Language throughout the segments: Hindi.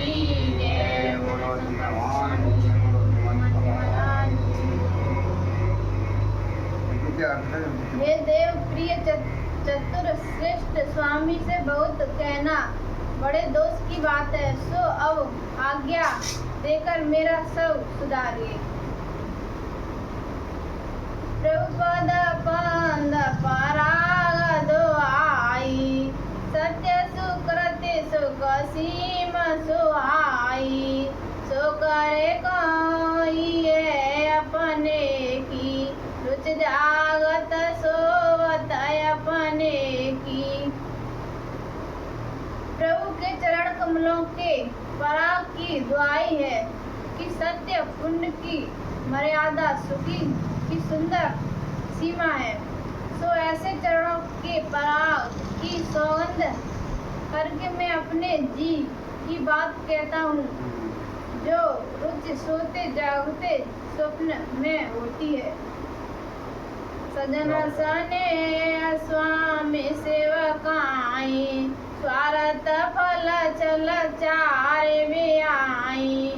की जय। बोलो श्री भगवान की, बोलो श्रीमद् भगवान की। हे देव प्रिय चतुर श्रेष्ठ स्वामी से बहुत कहना बड़े दोष की बात है, सो अब आज्ञा देकर मेरा सब सुधारिए। प्रभुपद पंद पराग दुआई, सत्य सुकृति सुख सीम सुहाई, सो करे कोई अपने की, रुच जागत सोवत अपने की। प्रभु के चरण कमलों के पराग की दुआई है कि सत्य पुण्य की मर्यादा सुखी की सुंदर सीमा है, सो ऐसे चरणों के पराग की सौगंध करके मैं अपने जी की बात कहता हूँ, जो रुचि सोते जागते स्वप्न में होती है। सजन सने स्वामी सेवकाई, स्वार्थ फल चल चारे में आई,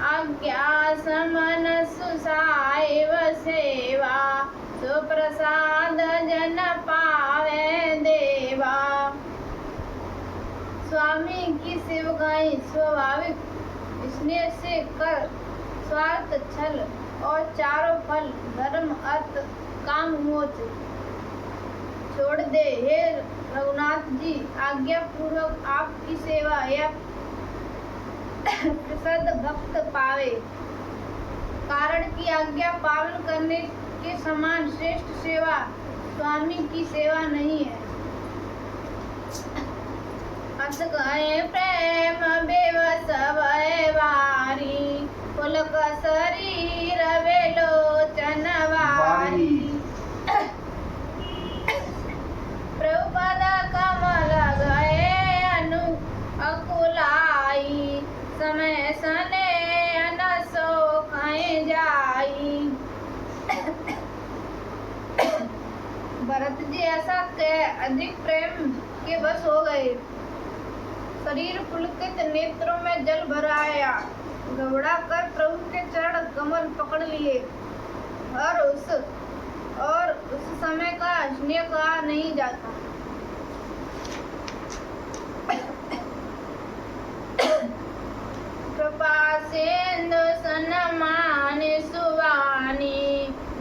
आज्ञा समन सुसाइव सेवा, सुप्रसाद जन पावे देवा। स्वामी की सेवकाई स्वाभाविक स्नेह से कर, स्वार्थ छल और चारों फल धर्म अर्थ काम मोक्ष छोड़ दे। हे रघुनाथ जी, आज्ञा पूर्वक आपकी सेवा या प्रसाद भक्त पावे। कारण की आज्ञा पालन करने के समान श्रेष्ठ सेवा स्वामी की सेवा नहीं है। अस गए प्रेम बेवस भय वारी, पुलक शरीर बेलोचन वारी। प्रभुपद कमल गए अनु अकुलाई, समय सने अनसो कहीं जाई। भरत जी ऐसा कह अधिक प्रेम के बस हो गए, शरीर पुलकित नेत्रों में जल भर आया, घबरा कर प्रभु के चरण कमल पकड़ लिए और उस समय का स्नेह कहा नहीं जाता। कृपा सिंधु सन्मान सुवानी,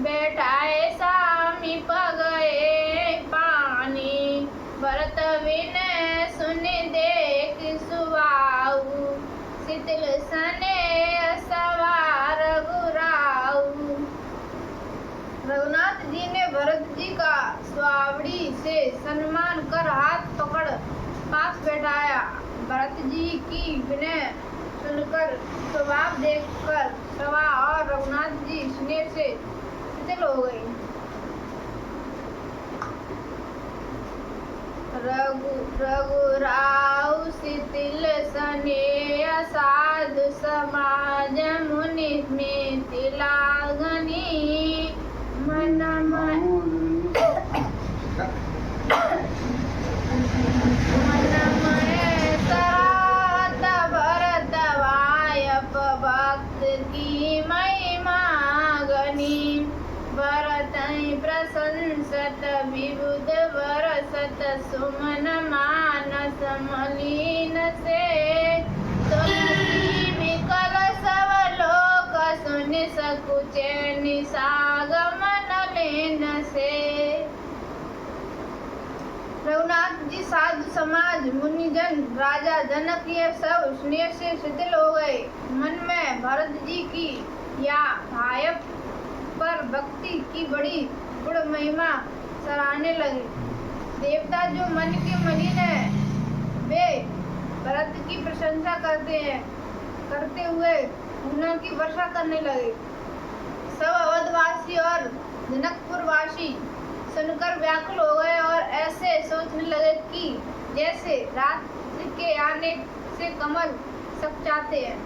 बैठाए समीप गए पानी, भरत विनय सुनि देख सुवाऊ, शीतल सने सवार गुराऊ। रघुनाथ जी ने भरत जी का स्वावड़ी से सम्मान कर हाथ पकड़ पास बैठाया। भरत जी की विनय सुनकर, स्वभाव देखकर सवा और रघुनाथ जी स्नेह से शिथिल हो गई। रघुराव शिथिल स्नेह साधु समाज मुनि में तिलागनी, मन भरत वायप भक्त की महिमा गनी, भरत प्रशंसत विबुध बरसत सुमन मानस मलिन से, तुलसी विकल सब लोक सुन सकुचे निसागमन लेन से। रघुनाथ जी साधु समाज मुनिजन राजा जनक ये सब स्नेह से शिथिल हो गए। मन में भरत जी की या भायप पर भक्ति की बड़ी गुण महिमा सराहने लगे। देवता जो मन के मलिन है, वे भरत की प्रशंसा करते हुए फूलों की वर्षा करने लगे। सब अवधवासी और जनकपुरवासी सुनकर व्याकुल हो गए और ऐसे सोचने लगे कि जैसे रात्रि के आने से कमल सकचाते हैं।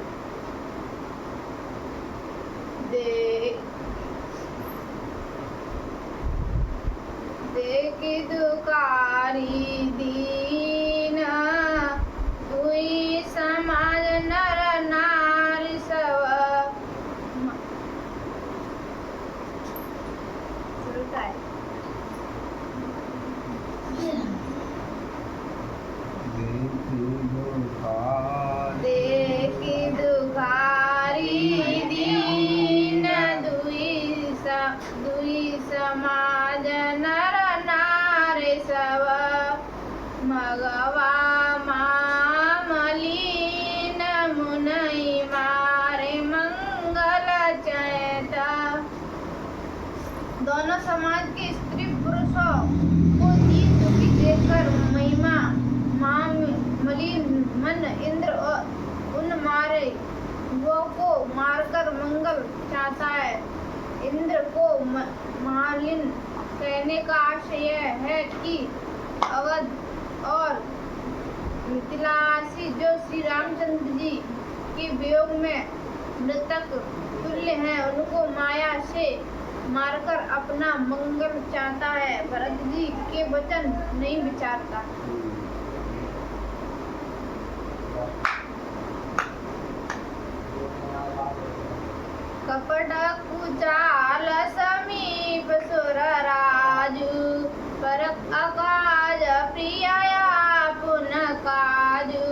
देखी दुकारी दीन, हुई समाज नर दोनों समाज के स्त्री पुरुषों को दीन दुखी देखकर महिमा मलिन मन इंद्र और उन मारे वो को मारकर मंगल चाहता है। इंद्र को मालिन कहने का आशय यह है कि अवध और मिथिलावासी जो श्री रामचंद्र जी के वियोग में मृतक तुल्य हैं, उनको माया से मारकर अपना मंगल चाहता है। भरत जी के वचन नहीं विचारता। कपट कुचाल समीप सुर राजू पर अकाज प्रिया पुनः काजू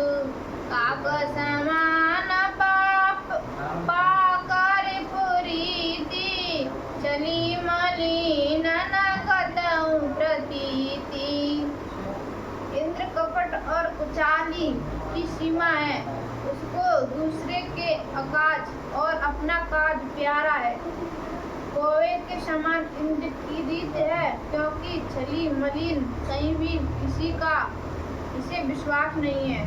काक समान पाप पाकर पुरीति चली मलिन न कतऊ प्रतीति। इंद्र कपट और कुचाली की सीमा है, उसको दूसरे के अकाज और अपना काज प्यारा है। कौवे के समान इंद्र की रीत है, क्योंकि छली मलिन कहीं भी किसी का इसे विश्वास नहीं है।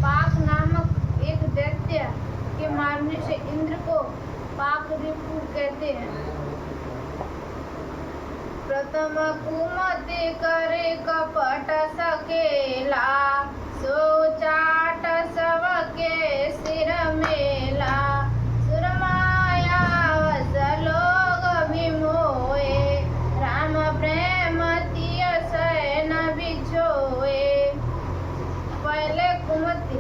पाक नामक एक दैत्य के मारने से इंद्र को पाक रिपु कहते हैं। प्रथम कुमति करे कपट सकेला सो चाट सबके सिर मेला सुरमाया वस लोग विमोए राम प्रेम तिय सैन बिछोए। पहले कुमति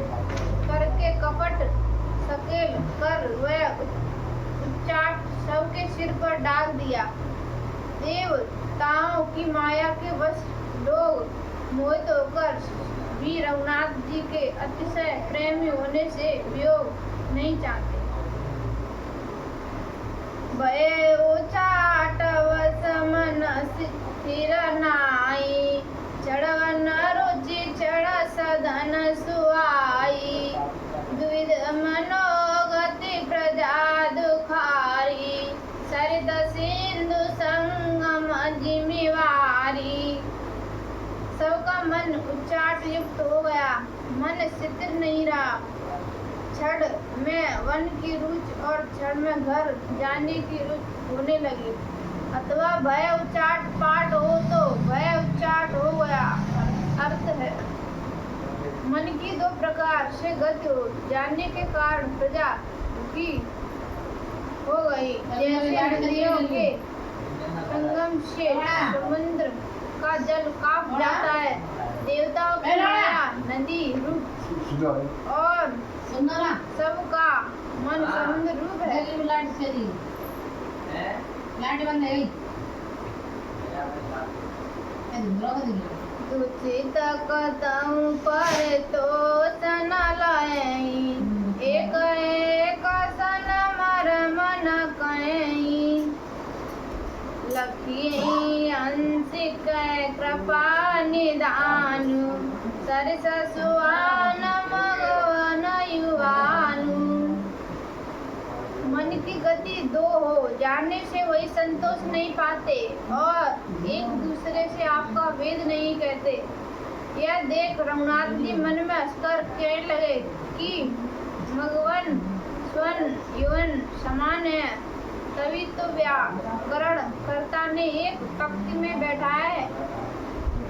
करके कपट सकेल कर वह उच्चाट सबके सिर पर डाल दिया। देवताओं की माया के वश लोग मोहित होकर भी रघुनाथ जी के अतिशय प्रेमी होने से वियोग नहीं चाहते। भय उचाट वस मन स्थिर नाई चढ़वन रुचि चढ़ सदन सुआई द्विध मनोगति प्रजा दुखारी सरित सिंधु संगम जिम्मेवारी। सबका मन उच्चाट युक्त हो गया, मन स्थिर नहीं रहा। क्षण में वन की रुचि और क्षण में घर जाने की रुचि होने लगी। अथवा भय उच्चाट पाठ हो तो भय उच्चाट हो गया। अर्थ है मन की दो प्रकार से गति हो जाने के कारण प्रजा दुखी हो गई। जैसे नदियों के संगम से समुद्र का जल कांप जाता है, देवताओं की माया नदी रूप और सबका मन समुद्र रूप है। दूषित कतऊ पर तो सन लयई एक एक सन मर मन कयई लखी अंशिक कृपा निदानु सरस सुआन मगवन युवानु। मन की गति दो हो जाने से वही संतोष नहीं पाते और एक दूसरे से आपका वेद नहीं कहते। यह देख रघुनाथ जी मन में हंसकर कहने लगे कि मगवन स्वर्ण यौवन समान है। तभी तो व्याकरण कर्ता ने एक पंक्ति में बैठा है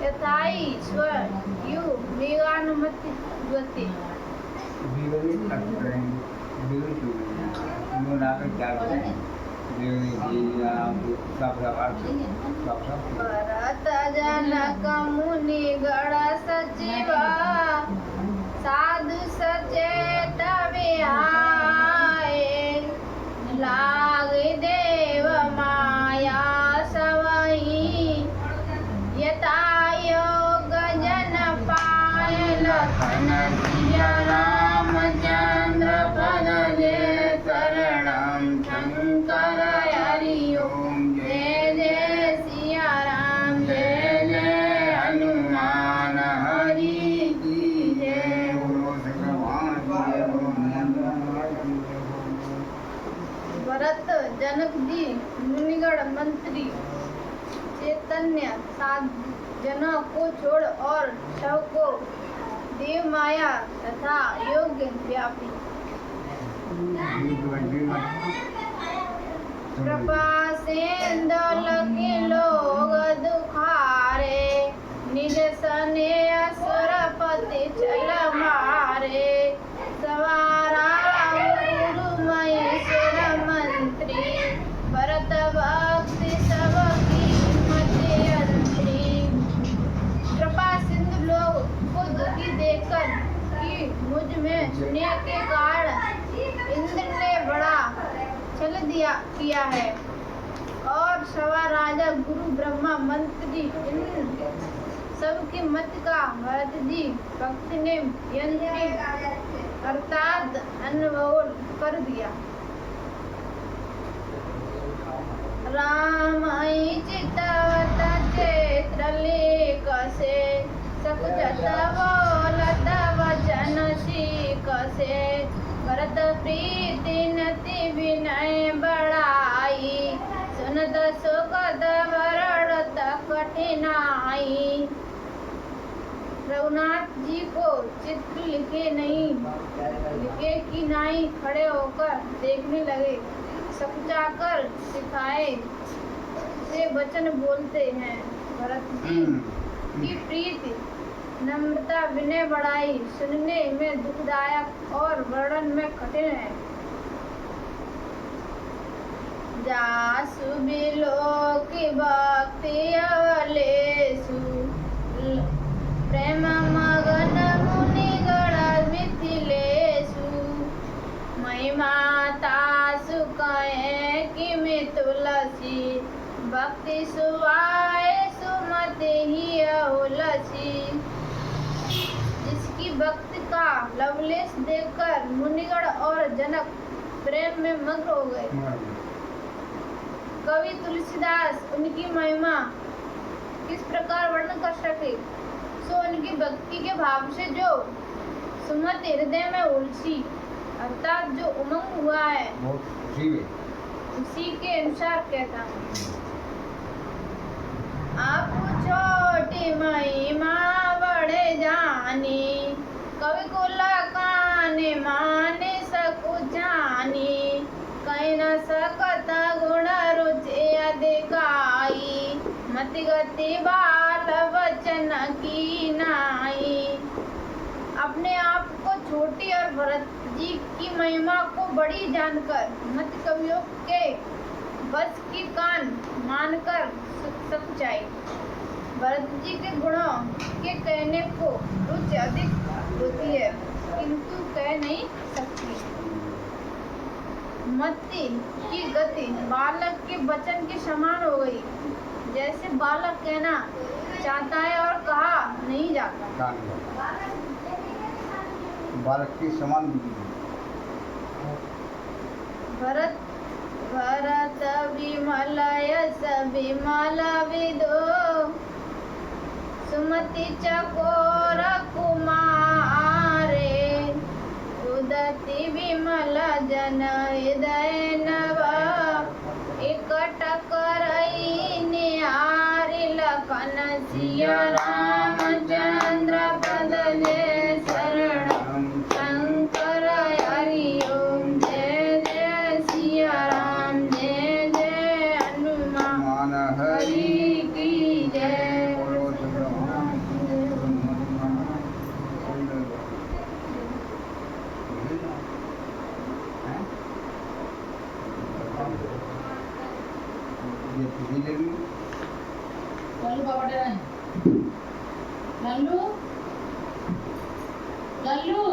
यथाई स्वर यु वेगानुमति द्वति। भरत जनक मुनि गण सचिवा साधु सचेत विहाय लाग देव माया सवई यथा योग जन पाय लखन सिया रामचंद्र पद ले शरणम शंकर हरि ओम जय जय सिया राम जय जय हनुमान हरि की जय। भरत जनक जी मुनिगण मंत्री तन्य 7 जनों को छोड़ और शव को देव माया तथा योग्य व्यापी। कृपा सिंधु लगे लोग दुखारे, निज सने असुरपति चल मारे। सवारा गुरु महेश्वर मंत्री, भरत भक्ति सबकी मति अंतरी। कृपा सिंधु लोग को दुखी देखकर कि मुझ में स्नेह के कारण इंद्र ने बड़ा छल किया है, और सवा राजा गुरु ब्रह्मा मंत्री इन सबकी मत का भरत जी भक्ति ने यंत्री अर्थात अनमोल कर दिया। राम चितवत चैत्र लेख से, सकुचत बोलत वचन सीख से। भरत प्रीति नति विनय बढ़ाई, सुनत सुखद वरणत कठिनाई। रघुनाथ जी को चित्र लिखे कि नहीं खड़े होकर देखने लगे। सकुचाकर सिखाए से वचन बोलते हैं। भरत जी की प्रीति नम्रता विनय बढ़ाई, सुनने में दुखदायक और वर्णन में कठिन है। जासु बिलोक भक्ति अवलेसु, प्रेम मगन मुनिगण मिथिलेसु। महिमा तासु कहे किमि तुलसी, भक्ति सुवाए सुमति ही अहुलसी। जिसकी भक्ति का लवलेश देखकर मुनिगण और जनक प्रेम में मग्न हो गए। कवि तुलसीदास उनकी महिमा किस प्रकार वर्णन कर सके, सो उनकी भक्ति के भाव से जो सुमति हृदय में उलसी अर्थात जो उमंग हुआ है उसी के अनुसार कहता हूँ। आप छोटी महिमा बड़े जानी, कवि को लकाने माने सकु जानी। कहीं न सकत गुण रुचि अधिकाई, मति गति बाल वचन की नाई। अपने आप को छोटी और भरत जी की महिमा को बड़ी जानकर मत कवियों के बस की कान मानकर सकुचाई। भरत जी के गुणों के कहने को रुचि अधिक होती है किंतु कह नहीं सकती। मति की गति बालक के वचन के समान हो गई, जैसे बालक कहना चाहता है और कहा नहीं जाता। बालक के समान भरत विमल यस विमल विदो, सुमति चकोर कुमारे। उदति विमल जन हृदय नव, इकट करई निहारि लखन सिया रामचंद्र पद ले शरण। शंकर हरि ओम जय जय सिया राम, जय जय हनुमान हरि की जय। लल्लू लल्लू